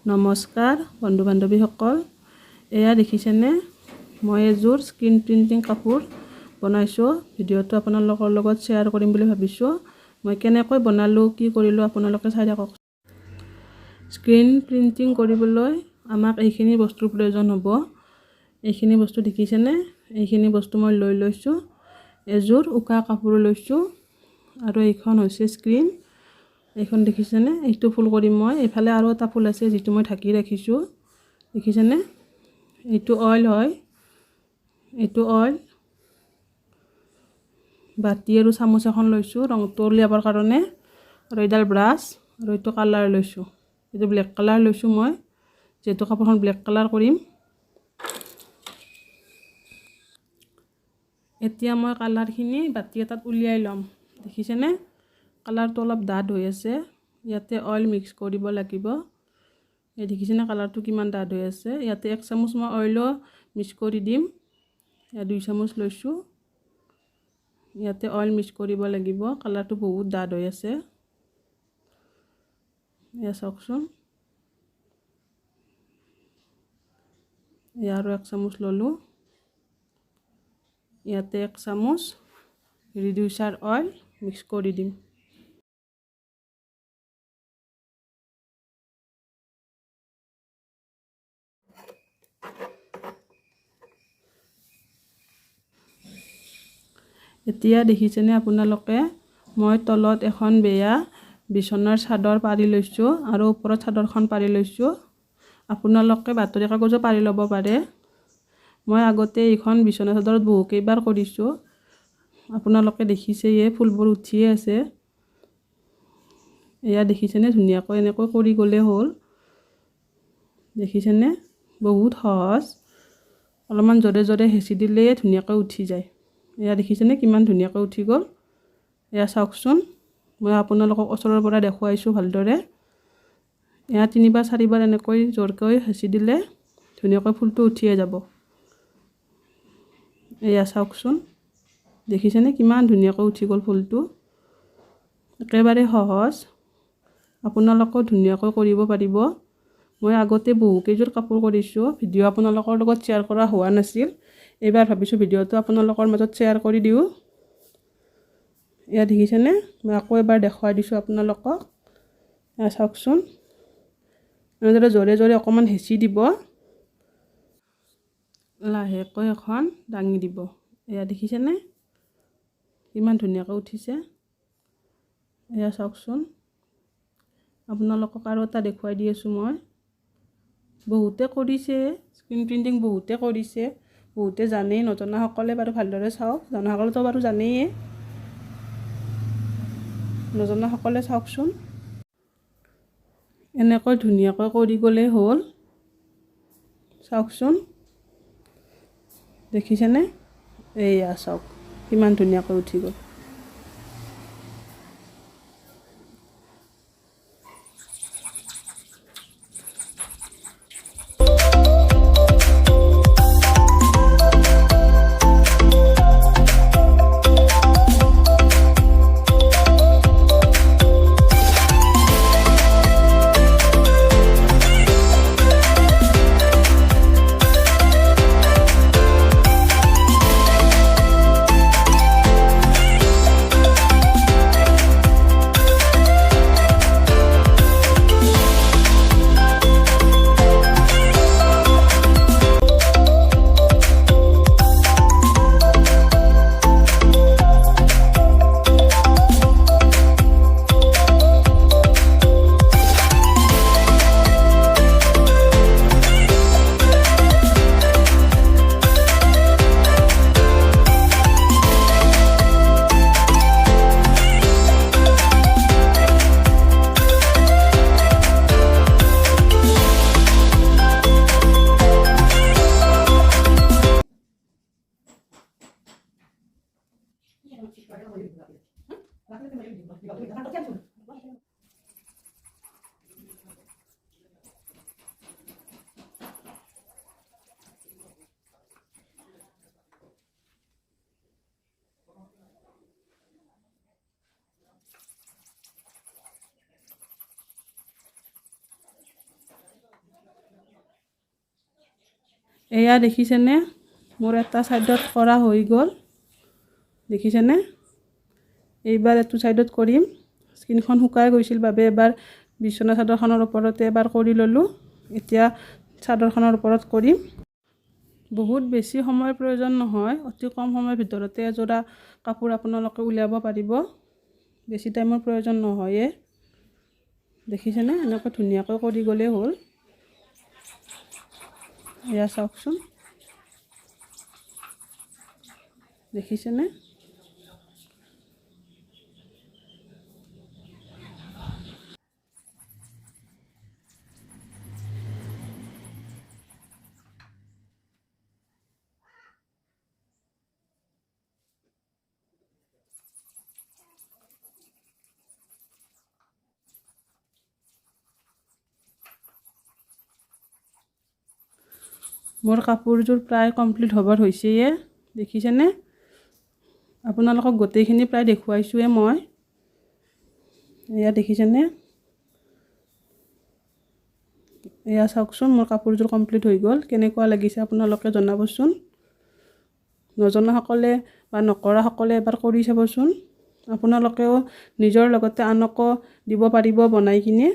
নমস্কাৰ বন্ধু বান্ধৱীসকল, এয়া দেখিছেনে মই এযোৰ স্ক্ৰীন প্ৰিণ্টিং কাপোৰ বনাইছোঁ। ভিডিঅ'টো আপোনালোকৰ লগত শ্বেয়াৰ কৰিম বুলি ভাবিছোঁ। মই কেনেকৈ বনালোঁ, কি কৰিলোঁ আপোনালোকে চাই থাকক। স্ক্ৰীন প্ৰিণ্টিং কৰিবলৈ আমাক এইখিনি বস্তুৰ প্ৰয়োজন হ'ব। এইখিনি বস্তু দেখিছেনে? এইখিনি বস্তু মই লৈ লৈছোঁ। এযোৰ উকা কাপোৰ লৈছোঁ আৰু এইখন হৈছে স্ক্ৰীন। এইখন দেখিছেনে? এইটো ফুল কৰিম মই। এইফালে আৰু এটা ফুল আছে যিটো মই ঢাকি ৰাখিছোঁ। দেখিছেনে? এইটো অইল হয়। এইটো অইল। বাতি আৰু চামুচ এখন লৈছোঁ ৰংটো উলিয়াবৰ কাৰণে, আৰু এইডাল ব্ৰাছ, আৰু এইটো কালাৰ লৈছোঁ। এইটো ব্লেক কালাৰ লৈছোঁ মই, যিহেতু কাপোৰখন ব্লেক কালাৰ কৰিম। এতিয়া মই কালাৰখিনি বাতি এটাত উলিয়াই ল'ম। দেখিছেনে? কালাৰটো অলপ ডাঠ হৈ আছে। ইয়াতে অইল মিক্স কৰিব লাগিব। এই দেখিছেনে কালাৰটো কিমান ডাঠ হৈ আছে? ইয়াতে 1 চামুচ মই অইলো মিক্স কৰি দিম। ইয়াত 2 চামুচ লৈছোঁ। ইয়াতে অইল মিক্স কৰিব লাগিব। কালাৰটো বহুত ডাঠ হৈ আছে। এয়া চাওকচোন। এয়া আৰু 1 চামুচ ল'লোঁ। ইয়াতে 1 চামুচ ৰিডিউচাৰ অইল মিক্স কৰি দিম। এতিয়া দেখিছেনে আপোনালোকে, মই তলত এখন বেয়া বিচনাৰ চাদৰ পাৰি লৈছোঁ আৰু ওপৰত চাদৰখন পাৰি লৈছোঁ। আপোনালোকে বাতৰি কাগজো পাৰি ল'ব পাৰে। মই আগতে এইখন বিচনা চাদৰত বহুকেইবাৰ কৰিছোঁ। আপোনালোকে দেখিছেই ফুলবোৰ উঠিয়ে আছে। এয়া দেখিছেনে? ধুনীয়াকৈ এনেকৈ কৰি গ'লে হ'ল। দেখিছেনে? বহুত সহজ। অলপমান জোৰে জোৰে হেঁচি দিলেই ধুনীয়াকৈ উঠি যায়। এয়া দেখিছেনে কিমান ধুনীয়াকৈ উঠি গ'ল? এয়া চাওকচোন। মই আপোনালোকক ওচৰৰ পৰা দেখুৱাইছোঁ ভালদৰে। এয়া 3বাৰ 4বাৰ এনেকৈ জোৰকৈ হেঁচি দিলে ধুনীয়াকৈ ফুলটো উঠিয়ে যাব। এয়া চাওকচোন। দেখিছেনে কিমান ধুনীয়াকৈ উঠি গ'ল ফুলটো? একেবাৰে সহজ। আপোনালোকেও ধুনীয়াকৈ কৰিব পাৰিব। মই আগতে বহুকেইযোৰ কাপোৰ কৰিছোঁ। ভিডিঅ' আপোনালোকৰ লগত শ্বেয়াৰ কৰা হোৱা নাছিল। এইবাৰ ভাবিছোঁ ভিডিঅ'টো আপোনালোকৰ মাজত শ্বেয়াৰ কৰি দিওঁ। এয়া দেখিছেনে? মই আকৌ এবাৰ দেখুৱাই দিছোঁ আপোনালোকক। এয়া চাওকচোন। এনেদৰে জোৰে জোৰে অকণমান হেঁচি দিব। লাহেকৈ এখন দাঙি দিব। এয়া দেখিছেনে কিমান ধুনীয়াকৈ উঠিছে? এয়া চাওকচোন। আপোনালোকক আৰু এটা দেখুৱাই দি আছোঁ মই। বহুতে কৰিছে স্ক্ৰীন প্ৰিণ্টিং, বহুতে কৰিছে, বহুতে জানেই। নজনাসকলে বাৰু ভালদৰে চাওক, জনাসকলেতো বাৰু জানেই। নজনাসকলে চাওকচোন। এনেকৈ ধুনীয়াকৈ কৰি গ'লেই হ'ল। চাওকচোন। দেখিছেনে? এয়া চাওক কিমান ধুনীয়াকৈ উঠি গ'ল। এয়া দেখিছেনে মোৰ এটা সাইডত কৰা হৈ গ'ল দেখিছেনে এইবাৰ এটো সাইডত কৰিম স্কিনখন শুকাই গৈছিল বাবে এবাৰ বিছনা চাদৰখনৰ ওপৰতে এবাৰ কৰি ললো এতিয়া চাদৰখনৰ ওপৰত কৰিম বহুত বেছি সময়ৰ প্ৰয়োজন নহয় অতি কম সময়ৰ ভিতৰতে এজোৰা কাপোৰ আপোনালোকে উলিয়াব পাৰিব বেছি টাইমৰ প্ৰয়োজন নহয় দেখিছেনে এনেকৈ ধুনীয়াকৈ কৰি গলে হ'ল এয়া চাওকচোন দেখিছেনে মোৰ কাপোৰযোৰ প্ৰায় কমপ্লিট হ'বৰ হৈছেয়ে দেখিছেনে আপোনালোকক গোটেইখিনি প্ৰায় দেখুৱাইছোৱে মই এয়া দেখিছেনে এয়া চাওকচোন মোৰ কাপোৰযোৰ কমপ্লিট হৈ গ'ল কেনেকুৱা লাগিছে আপোনালোকে জনাবচোন নজনাসকলে বা নকৰাসকলে এবাৰ কৰি চাবচোন আপোনালোকেও নিজৰ লগতে আনকো দিব পাৰিব বনাই কিনে